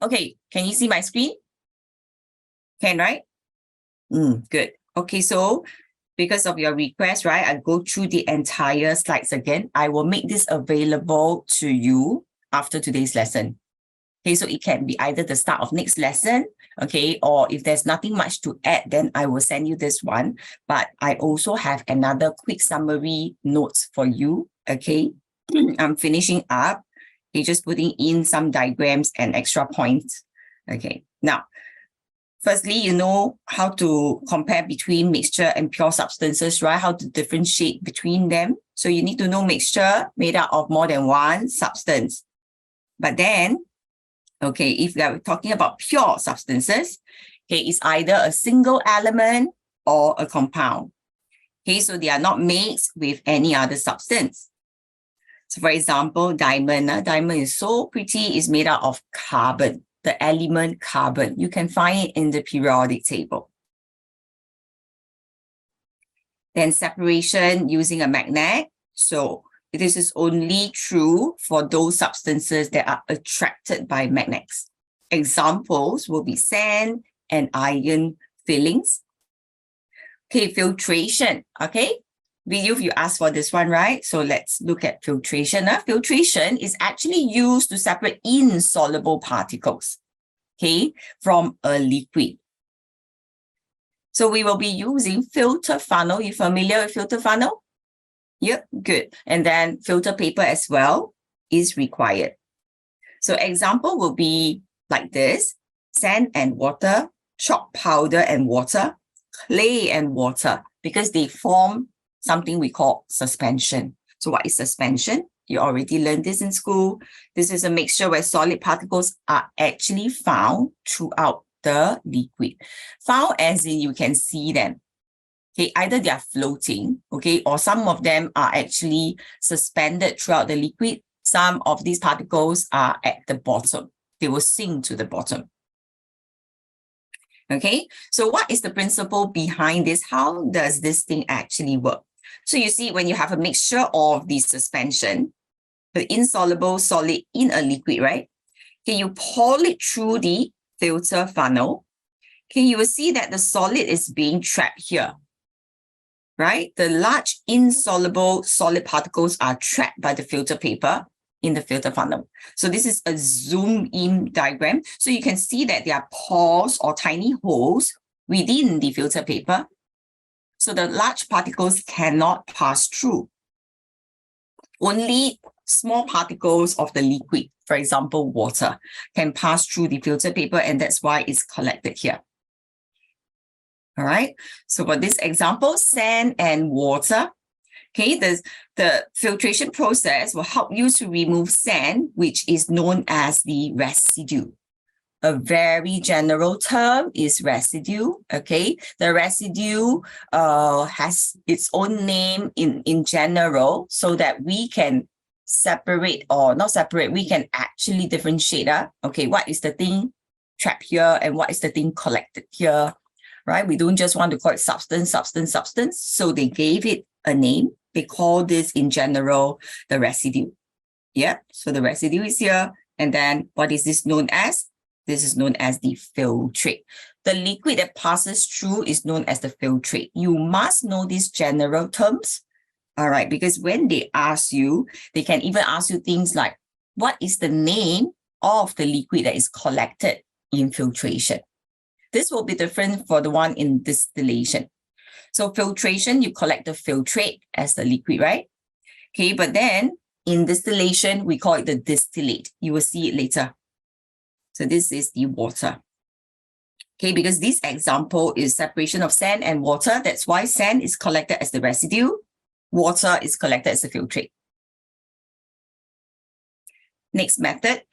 Okay, can you see my screen? Can, right? Good. Okay, so because of your request, right, I go through the entire slides again. I will make this available to you after today's lesson. Okay, so it can be either the start of next lesson, okay, or if there's nothing much to add, then I will send you this one. But I also have another quick summary notes for you, okay? I'm finishing up. Okay, just putting in some diagrams and extra points. Okay, now, firstly, you know how to compare between mixture and pure substances, right? How to differentiate between them. So you need to know mixture made up of more than one substance. But then, okay, if we are talking about pure substances, okay, it's either a single element or a compound. Okay, so they are not mixed with any other substance. So for example, diamond. Diamond is so pretty, it's made out of carbon, the element carbon. You can find it in the periodic table. Then separation using a magnet. So this is only true for those substances that are attracted by magnets. Examples will be sand and iron fillings. Okay, filtration. Okay, video, you asked for this one, right? So let's look at filtration. Filtration is actually used to separate insoluble particles, okay, from a liquid. So we will be using filter funnel. You familiar with filter funnel? Yep, good. And then filter paper as well is required. So example will be like this: sand and water, chalk powder and water, clay and water, because they form something we call suspension. So what is suspension? You already learned this in school. This is a mixture where solid particles are actually found throughout the liquid. Found as in you can see them. Okay, either they are floating, okay, or some of them are actually suspended throughout the liquid. Some of these particles are at the bottom. They will sink to the bottom. Okay, so what is the principle behind this? How does this thing actually work? So you see, when you have a mixture of the suspension, the insoluble solid in a liquid, right? Okay, you pour it through the filter funnel. Okay, you will see that the solid is being trapped here. Right? The large insoluble solid particles are trapped by the filter paper in the filter funnel. So this is a zoom in diagram. So you can see that there are pores or tiny holes within the filter paper. So the large particles cannot pass through. Only small particles of the liquid, for example, water, can pass through the filter paper, and that's why it's collected here. All right, so for this example, sand and water, okay, the filtration process will help you to remove sand, which is known as the residue. A very general term is residue, okay? The residue has its own name in general so that we can separate, or not separate, we can actually differentiate, okay, what is the thing trapped here and what is the thing collected here. Right? We don't just want to call it substance. So they gave it a name. They call this in general the residue. Yeah. So the residue is here. And then what is this known as? This is known as the filtrate. The liquid that passes through is known as the filtrate. You must know these general terms. All right. Because when they ask you, they can even ask you things like, what is the name of the liquid that is collected in filtration? This will be different for the one in distillation. So filtration, you collect the filtrate as the liquid, right? Okay, but then in distillation, we call it the distillate. You will see it later. So this is the water. Okay, because this example is separation of sand and water. That's why sand is collected as the residue. Water is collected as the filtrate. Next method.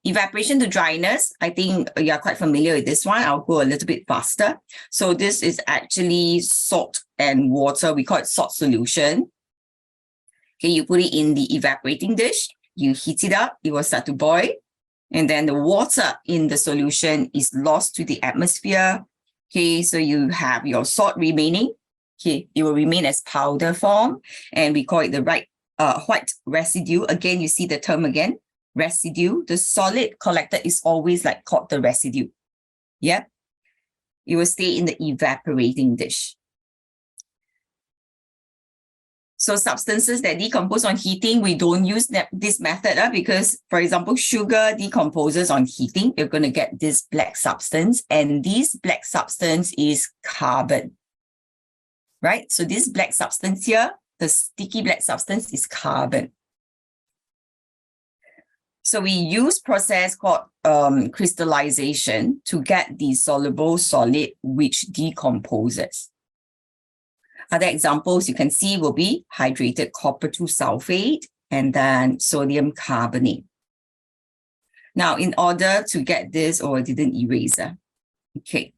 Evaporation to dryness. I think you are quite familiar with this one. I'll go a little bit faster. So this is actually salt and water. We call it salt solution. Okay, you put it in the evaporating dish. You heat it up. It will start to boil. And then the water in the solution is lost to the atmosphere. Okay, so you have your salt remaining. Okay, it will remain as powder form. And we call it the white residue. Again, you see the term again. residue. The solid collected is always like called the residue. Yeah. It will stay in the evaporating dish. So substances that decompose on heating, we don't use this method because, for example, sugar decomposes on heating. You're going to get this black substance, and this black substance is carbon, right? So this black substance here, the sticky black substance is carbon. So we use process called crystallization to get the soluble solid which decomposes. Other examples you can see will be hydrated copper 2 sulfate and then sodium carbonate. Now, in order to get this, I didn't erase. Okay,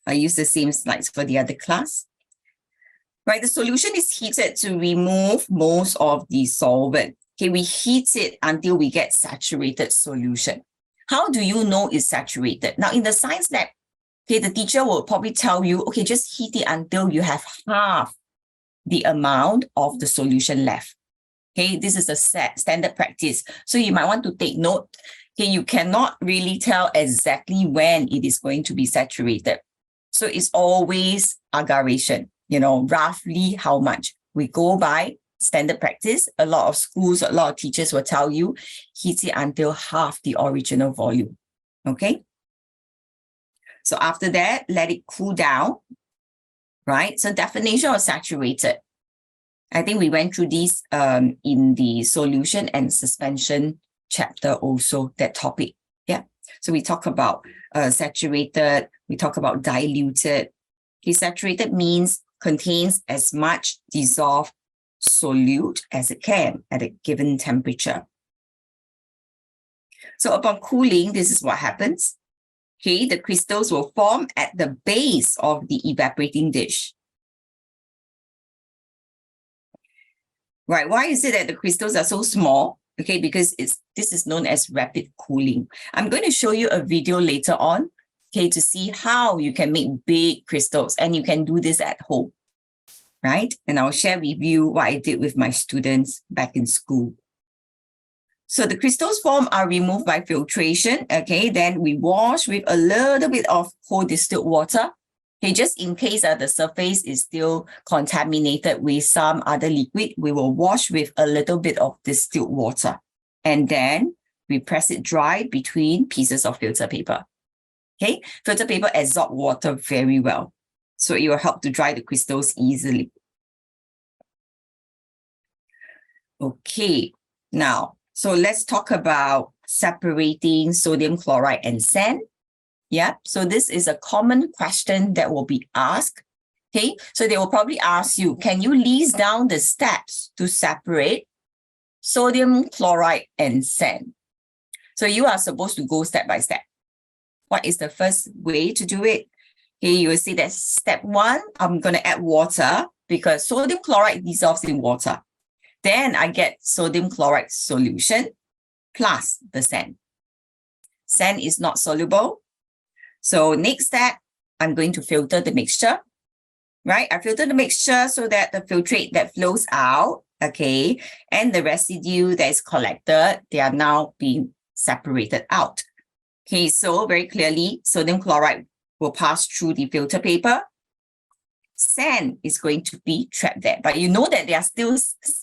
I use the same slides for the other class. Right, the solution is heated to remove most of the solvent. Okay, we heat it until we get saturated solution. How do you know it's saturated? Now, in the science lab, okay, the teacher will probably tell you, okay, just heat it until you have half the amount of the solution left. Okay, this is a standard practice. So you might want to take note. Okay, you cannot really tell exactly when it is going to be saturated. So it's always aggregation, roughly how much. We go by standard practice. A lot of schools, a lot of teachers will tell you, heat it until half the original volume. Okay. So after that, let it cool down, right? So definition of saturated. I think we went through these in the solution and suspension chapter also, that topic. Yeah. So we talk about saturated, we talk about diluted. Okay, saturated means contains as much dissolved solute as it can at a given temperature. So upon cooling, this is what happens. Okay, the crystals will form at the base of the evaporating dish. Right, why is it that the crystals are so small? Okay, because this is known as rapid cooling. I'm going to show you a video later on, okay, to see how you can make big crystals, and you can do this at home, right? And I'll share with you what I did with my students back in school. So the crystals formed are removed by filtration, okay? Then we wash with a little bit of cold distilled water, okay? Just in case the surface is still contaminated with some other liquid, we will wash with a little bit of distilled water. And then we press it dry between pieces of filter paper, okay? Filter paper absorbs water very well, so it will help to dry the crystals easily. Okay, now, so let's talk about separating sodium chloride and sand. Yeah, so this is a common question that will be asked. Okay, so they will probably ask you, can you list down the steps to separate sodium chloride and sand? So you are supposed to go step by step. What is the first way to do it? Okay, you will see that step 1, I'm going to add water because sodium chloride dissolves in water. Then I get sodium chloride solution plus the sand. Sand is not soluble. So next step, I'm going to filter the mixture, right? I filter the mixture so that the filtrate that flows out, okay, and the residue that is collected, they are now being separated out. Okay, so very clearly, sodium chloride will pass through the filter paper. Sand is going to be trapped there. But you know that there are still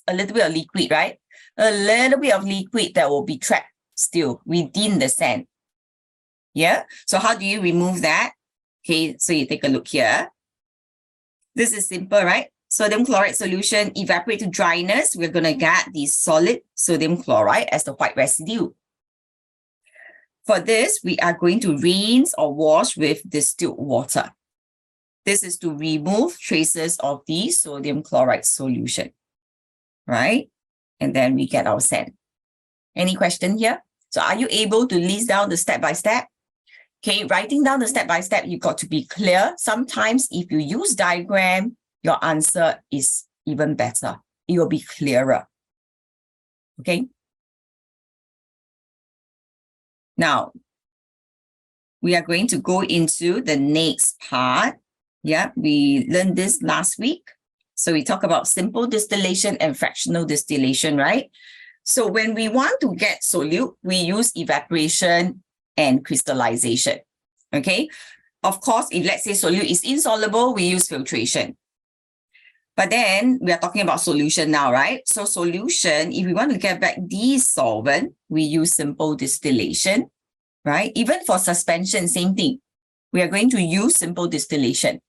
a little bit of liquid, right? A little bit of liquid that will be trapped still within the sand. Yeah, so how do you remove that? Okay, so you take a look here. This is simple, right? Sodium chloride solution evaporate to dryness. We're going to get the solid sodium chloride as the white residue. For this, we are going to rinse or wash with distilled water. This is to remove traces of the sodium chloride solution, right? And then we get our sand. Any question here? So are you able to list down the step-by-step? Okay, writing down the step-by-step, you've got to be clear. Sometimes if you use diagram, your answer is even better. It will be clearer. Okay. Now, we are going to go into the next part. Yeah, we learned this last week. So we talk about simple distillation and fractional distillation, right? So when we want to get solute, we use evaporation and crystallization. Okay. Of course, if let's say solute is insoluble, we use filtration. But then we are talking about solution now, right? So solution, if we want to get back the solvent, we use simple distillation, right? Even for suspension, same thing. We are going to use simple distillation.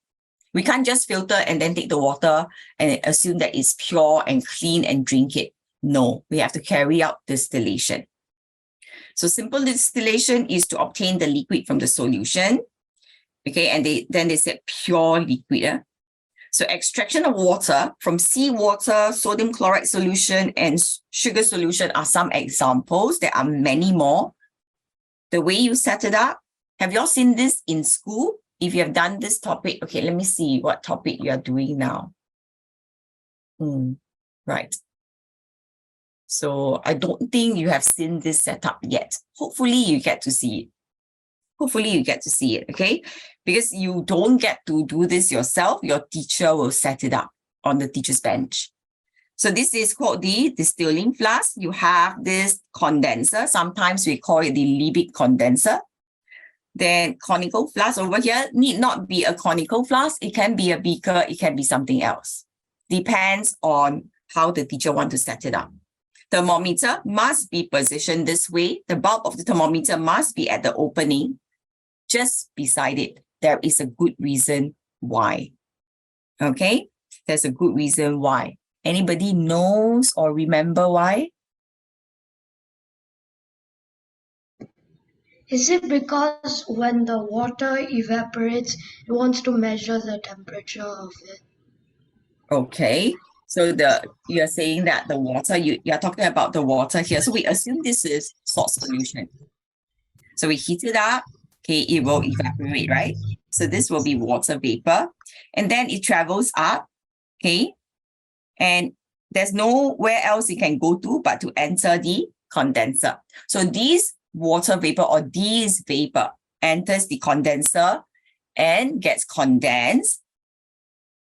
We can't just filter and then take the water and assume that it's pure and clean and drink it. No, we have to carry out distillation. So simple distillation is to obtain the liquid from the solution. Okay, and then they said pure liquid. So extraction of water from seawater, sodium chloride solution, and sugar solution are some examples. There are many more. The way you set it up, have you all seen this in school? If you have done this topic, okay, let me see what topic you are doing now. Right. So I don't think you have seen this setup yet. Hopefully you get to see it. Hopefully you get to see it, okay? Because you don't get to do this yourself. Your teacher will set it up on the teacher's bench. So this is called the distilling flask. You have this condenser. Sometimes we call it the Liebig condenser. Then conical flask over here need not be a conical flask. It can be a beaker. It can be something else. Depends on how the teacher wants to set it up. Thermometer must be positioned this way. The bulb of the thermometer must be at the opening. Just beside it, there is a good reason why. Okay? There's a good reason why. Anybody knows or remember why? Is it because when the water evaporates, it wants to measure the temperature of it? Okay. So you're saying that the water, you're talking about the water here. So we assume this is salt solution. So we heat it up. Okay, it will evaporate, right? So this will be water vapor. And then it travels up, okay? And there's nowhere else it can go to but to enter the condenser. So this water vapor or this vapor enters the condenser and gets condensed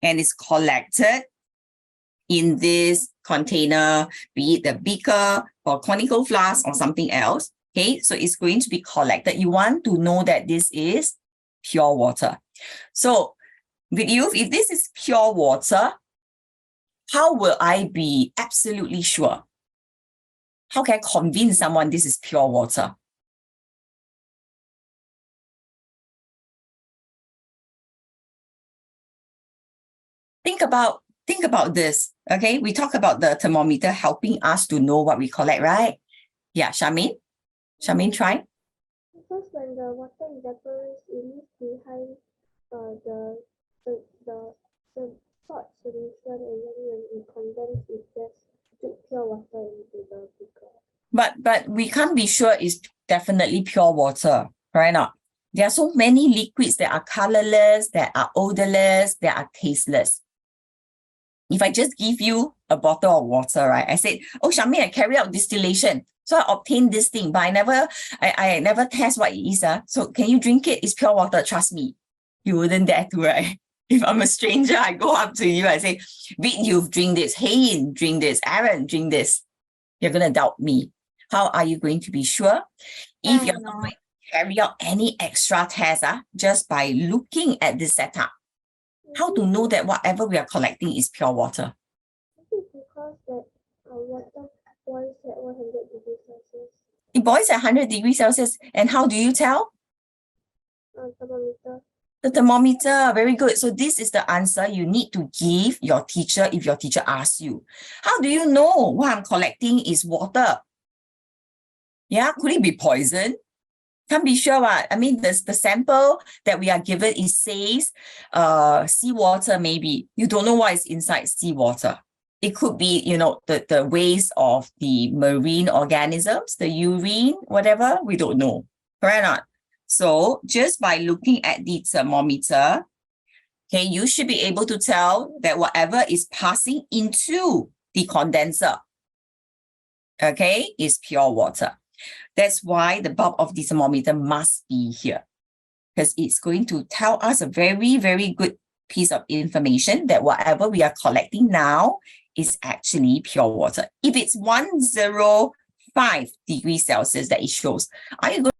and is collected in this container, be it the beaker or conical flask or something else. Okay, so it's going to be collected. You want to know that this is pure water. So with you, if this is pure water, how will I be absolutely sure? How can I convince someone this is pure water? Think about this, okay? We talk about the thermometer helping us to know what we collect, right? Yeah, Charmaine? Charmaine, try. Because when the water evaporates, it leaves behind the salt solution, and then when it condenses, it just drip pure water into the beaker. But we can't be sure it's definitely pure water, right? Not. There are so many liquids that are colorless, that are odorless, that are tasteless. If I just give you a bottle of water, right? I said, oh, Charmaine, I carry out distillation. So I obtained this thing, but I never test what it is. So can you drink it? It's pure water, trust me. You wouldn't dare to, right? If I'm a stranger, I go up to you, I say, Vic, you've drink this. Hey, drink this. Aaron, drink this. You're going to doubt me. How are you going to be sure? If you're not going to carry out any extra tests, just by looking at this setup, how to know that whatever we are collecting is pure water? It's because that water boils at 100 degrees Celsius. It boils at 100 degrees Celsius. And how do you tell? Thermometer. The thermometer. Very good. So this is the answer you need to give your teacher if your teacher asks you. How do you know what I'm collecting is water? Yeah, could it be poison? Can't be sure what. I mean, the sample that we are given, it says seawater maybe. You don't know what is inside seawater. It could be, the waste of the marine organisms, the urine, whatever, we don't know. Correct or not? So just by looking at the thermometer, okay, you should be able to tell that whatever is passing into the condenser, okay, is pure water. That's why the bulb of the thermometer must be here, because it's going to tell us a very, very good piece of information that whatever we are collecting now is actually pure water. If it's 105 degrees Celsius that it shows, are you going